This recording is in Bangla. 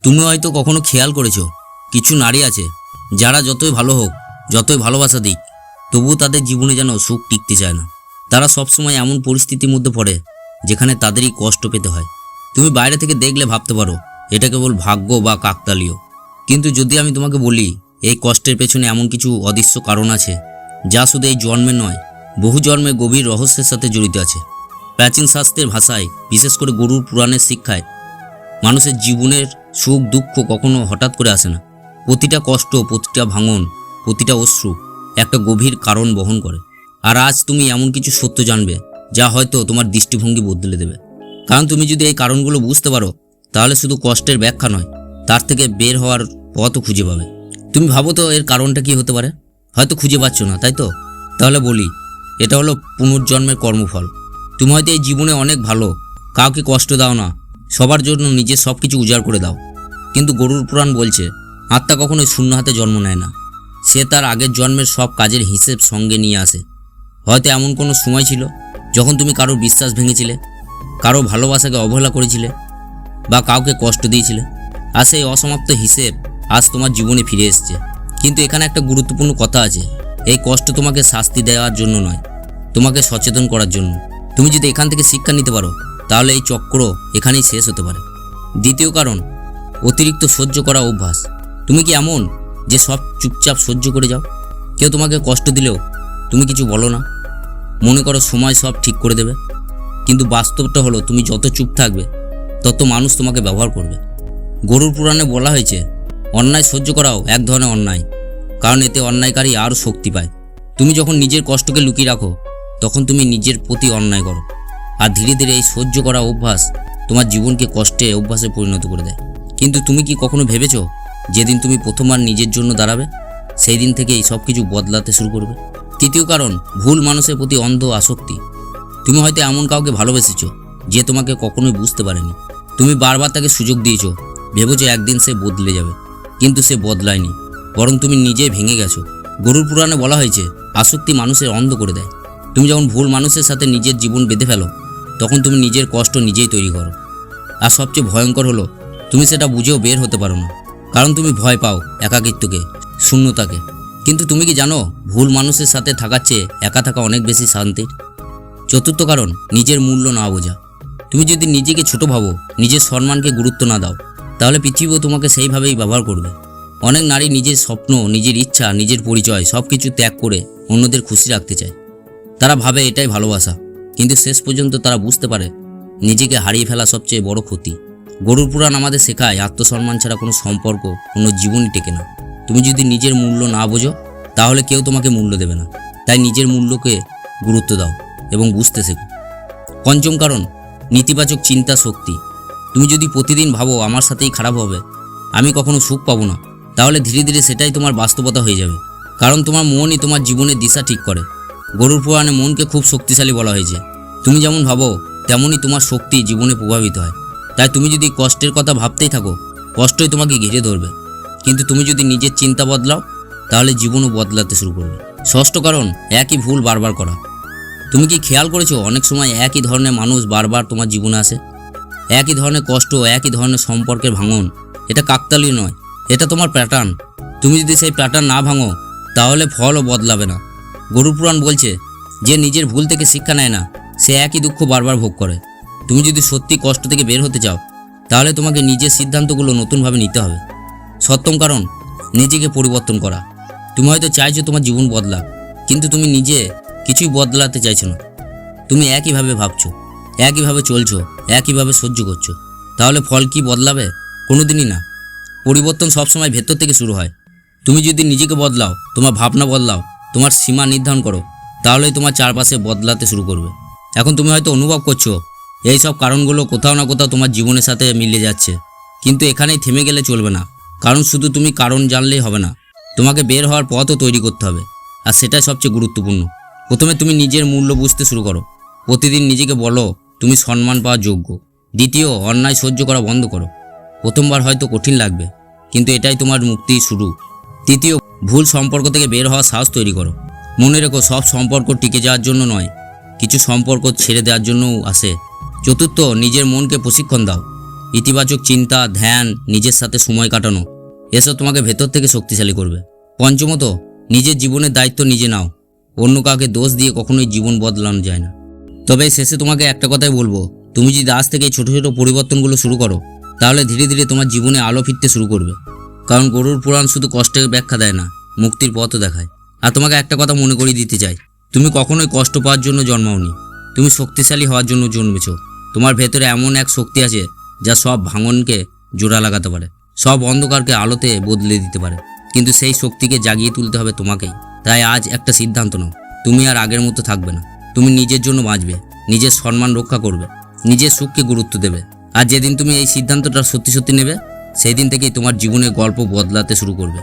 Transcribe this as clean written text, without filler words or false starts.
তুমি হয়তো কখনো খেয়াল করেছো কিছু নারী আছে যারা যতই ভালো হোক, যতই ভালোবাসা দিক, তবুও তাদের জীবনে যেন সুখ টিকতে চায় না। তারা সবসময় এমন পরিস্থিতির মধ্যে পড়ে যেখানে তাদেরই কষ্ট পেতে হয়। তুমি বাইরে থেকে দেখলে ভাবতে পারো এটা কেবল ভাগ্য বা কাকতালীয়, কিন্তু যদি আমি তোমাকে বলি এই কষ্টের পেছনে এমন কিছু অদৃশ্য কারণ আছে যা শুধু এই জন্মে নয়, বহু জন্মের গভীর রহস্যের সাথে জড়িত আছে। প্রাচীন শাস্ত্রের ভাষায়, বিশেষ করে গরুর পুরাণের শিক্ষায়, মানুষের জীবনের সুখ দুঃখ কখনো হঠাৎ করে আসে না। প্রতিটা কষ্ট, প্রতিটা ভাঙন, প্রতিটা অশ্রু একটা গভীর কারণ বহন করে। আর আজ তুমি এমন কিছু সত্য জানবে যা হয়তো তোমার দৃষ্টিভঙ্গি বদলে দেবে। কারণ তুমি যদি এই কারণগুলো বুঝতে পারো, তাহলে শুধু কষ্টের ব্যাখ্যা নয়, তার থেকে বের হওয়ার পথও খুঁজে পাবে। তুমি ভাবো তো এর কারণটা কি হতে পারে? হয়তো খুঁজে পাচ্ছ না, তাই তো? তাহলে বলি, এটা হলো পুনর্জন্মের কর্মফল। তুমি হয়তো এই জীবনে অনেক ভালো, কাউকে কষ্ট দাও না, সবার জন্য নিজের সব কিছু উজাড় করে দাও, কিন্তু গরুর পুরাণ বলছে আত্মা কখনোই শূন্য হাতে জন্ম নেয় না। সে তার আগের জন্মের সব কাজের হিসেব সঙ্গে নিয়ে আসে। হয়তো এমন কোনো সময় ছিল যখন তুমি কারোর বিশ্বাস ভেঙেছিলে, কারো ভালোবাসাকে অবহেলা করেছিলে, বা কাউকে কষ্ট দিয়েছিলে। আর সেই অসমাপ্ত হিসেব আজ তোমার জীবনে ফিরে এসেছে। কিন্তু এখানে একটা গুরুত্বপূর্ণ কথা আছে, এই কষ্ট তোমাকে শাস্তি দেওয়ার জন্য নয়, তোমাকে সচেতন করার জন্য। তুমি যদি এখান থেকে শিক্ষা নিতে পারো, তাহলে এই চক্র এখানেই শেষ হতে পারে। দ্বিতীয় কারণ, অতিরিক্ত সহ্য করা অভ্যাস। তুমি কি এমন যে সব চুপচাপ সহ্য করে যাও? কেউ তোমাকে কষ্ট দিলেও তুমি কিছু বলো না, মনে করো সময় সব ঠিক করে দেবে। কিন্তু বাস্তবটা হলো, তুমি যত চুপ থাকবে তত মানুষ তোমাকে ব্যবহার করবে। গরুর পুরাণে বলা হয়েছে অন্যায় সহ্য করাও এক ধরনের অন্যায়, কারণ এতে অন্যায়কারী আরও শক্তি পায়। তুমি যখন নিজের কষ্টকে লুকিয়ে রাখো, তখন তুমি নিজের প্রতি অন্যায় করো। আর ধীরে ধীরে এই সহ্য করা অভ্যাস তোমার জীবনকে কষ্টে অভ্যাসে পরিণত করে দেয়। কিন্তু তুমি কি কখনো ভেবেছো, যেদিন তুমি প্রথমবার নিজের জন্য দাঁড়াবে, সেই দিন থেকে এই সব কিছু বদলাতে শুরু করবে? তৃতীয় কারণ, ভুল মানুষের প্রতি অন্ধ আসক্তি। তুমি হয়তো এমন কাউকে ভালোবেসেছো যে তোমাকে কখনোই বুঝতে পারেনি। তুমি বারবার তাকে সুযোগ দিয়েছো, ভেবেছো একদিন সে বদলে যাবে, কিন্তু সে বদলায়নি, বরং তুমি নিজেই ভেঙে গেছো। গরুর পুরাণে বলা হয়েছে আসক্তি মানুষের অন্ধ করে দেয়। তুমি যখন ভুল মানুষের সাথে নিজের জীবন বেঁধে ফেলো, তখন তুমি নিজের কষ্ট নিজেই তৈরি করো। আর সবচেয়ে ভয়ঙ্কর হলো, তুমি সেটা বুঝেও বের হতে পারো না, কারণ তুমি ভয় পাও একাকিত্বকে, শূন্যতাকে। কিন্তু তুমি কি জানো, ভুল মানুষের সাথে থাকার চেয়ে একা থাকা অনেক বেশি শান্তির। চতুর্থ কারণ, নিজের মূল্য না বোঝা। তুমি যদি নিজেকে ছোট ভাবো, নিজের সম্মানকে গুরুত্ব না দাও, তাহলে পৃথিবীও তোমাকে সেইভাবেই ব্যবহার করবে। অনেক নারী নিজের স্বপ্ন, নিজের ইচ্ছা, নিজের পরিচয় সব কিছু ত্যাগ করে অন্যদের খুশি রাখতে চায়। তারা ভাবে এটাই ভালোবাসা, কিন্তু শেষ পর্যন্ত তারা বুঝতে পারে নিজেকে হারিয়ে ফেলা সবচেয়ে বড় ক্ষতি। গরুর পুরাণ আমাদের শেখায় আত্মসম্মান ছাড়া কোনো সম্পর্ক, কোনো জীবনই টেকে না। তুমি যদি নিজের মূল্য না বোঝো, তাহলে কেউ তোমাকে মূল্য দেবে না। তাই নিজের মূল্যকে গুরুত্ব দাও এবং বুঝতে শেখো। পঞ্চম কারণ, নেতিবাচক চিন্তা শক্তি। তুমি যদি প্রতিদিন ভাবো আমার সাথেই খারাপ হবে, আমি কখনো সুখ পাবো না, তাহলে ধীরে ধীরে সেটাই তোমার বাস্তবতা হয়ে যাবে। কারণ তোমার মনই তোমার জীবনের দিশা ঠিক করে। গরুর পুরাণে মনকে খুব শক্তিশালী বলা হয়েছে। তুমি যেমন ভাবো, তেমনই তোমার শক্তি জীবনে প্রভাবিত হয়। তাই তুমি যদি কষ্টের কথা ভাবতেই থাকো, কষ্টই তোমাকে ঘিরে ধরবে। কিন্তু তুমি যদি নিজের চিন্তা বদলাও, তাহলে জীবনও বদলাতে শুরু করবে। ষষ্ঠ কারণ, একই ভুল বারবার করা। তুমি কি খেয়াল করেছো, অনেক সময় একই ধরনের মানুষ বারবার তোমার জীবনে আসে? একই ধরনের কষ্ট, একই ধরনের সম্পর্কের ভাঙন। এটা কাকতালীয় নয়, এটা তোমার প্যাটার্ন। তুমি যদি সেই প্যাটার্ন না ভাঙো, তাহলে ফলও বদলাবে না। গরুর পুরাণ বলছে যে নিজের ভুল থেকে শিক্ষা নেয় না, সে একই দুঃখ বারবার ভোগ করে। তুমি যদি সত্যি কষ্ট থেকে বের হতে চাও, তাহলে তোমাকে নিজের সিদ্ধান্তগুলো নতুনভাবে নিতে হবে। সপ্তম কারণ, নিজেকে পরিবর্তন করা। তুমি হয়তো চাইছো তোমার জীবন বদলাক, কিন্তু তুমি নিজে কিছুই বদলাতে চাইছো না। তুমি একইভাবে ভাবছো, একইভাবে চলছো, একইভাবে সহ্য করছো। তাহলে ফল কি বদলাবে? কোনোদিনই না। পরিবর্তন সবসময় ভেতর থেকে শুরু হয়। তুমি যদি নিজেকে বদলাও, তোমার ভাবনা বদলাও, তোমার সীমা নির্ধারণ করো, তাহলেই তোমার চারপাশে বদলাতে শুরু করবে। এখন তুমি হয়তো অনুভব করছো এই সব কারণগুলো কোথাও না কোথাও তোমার জীবনের সাথে মিলে যাচ্ছে, কিন্তু এখানেই থেমে গেলে চলবে না। কারণ শুধু তুমি কারণ জানলেই হবে না, তোমাকে বের হওয়ার পথও তৈরি করতে হবে। আর সেটাই সবচেয়ে গুরুত্বপূর্ণ। প্রথমে তুমি নিজের মূল্য বুঝতে শুরু করো। প্রতিদিন নিজেকে বলো তুমি সম্মান পাওয়ার যোগ্য। দ্বিতীয়, অন্যায় সহ্য করা বন্ধ করো। প্রথমবার হয়তো কঠিন লাগবে, কিন্তু এটাই তোমার মুক্তির শুরু। তৃতীয়, ভুল সম্পর্ক থেকে বের হওয়ার সাহস তৈরি করো। মনে রেখো, সব সম্পর্ক টিকে যাওয়ার জন্য নয়, কিছু সম্পর্ক ছেড়ে দেওয়ার জন্যও আসে। চতুর্থ, নিজের মনকে প্রশিক্ষণ দাও। ইতিবাচক চিন্তা, ধ্যান, নিজের সাথে সময় কাটানো, এসব তোমাকে ভেতর থেকে শক্তিশালী করবে। পঞ্চমত, নিজের জীবনের দায়িত্ব নিজে নাও। অন্য কাউকে দোষ দিয়ে কখনোই জীবন বদলানো যায় না। তবে শেষে তোমাকে একটা কথাই বলবো, তুমি যদি আজ থেকে এই ছোট ছোট পরিবর্তনগুলো শুরু করো, তাহলে ধীরে ধীরে তোমার জীবনে আলো ফিরতে শুরু করবে। কারণ গরুর পুরাণ শুধু কষ্টের ব্যাখ্যা দেয় না, মুক্তির পথও দেখায়। আর তোমাকে একটা কথা মনে করিয়ে দিতে চাই, তুমি কখনোই কষ্ট পাওয়ার জন্য জন্মাওনি, তুমি শক্তিশালী হওয়ার জন্য জন্মেছো। তোমার ভেতরে এমন এক শক্তি আছে যা সব ভাঙনকে জোড়া লাগাতে পারে, সব অন্ধকারকে আলোতে বদলে দিতে পারে। কিন্তু সেই শক্তিকে জাগিয়ে তুলতে হবে তোমাকেই। তাই আজ একটা সিদ্ধান্ত নাও, তুমি আর আগের মতো থাকবে না। তুমি নিজের জন্য বাঁচবে, নিজের সম্মান রক্ষা করবে, নিজের সুখকে গুরুত্ব দেবে। আর যেদিন তুমি এই সিদ্ধান্তটা সত্যি সত্যি নেবে, সেই দিন থেকেই তোমার জীবনের গল্প বদলাতে শুরু করবে।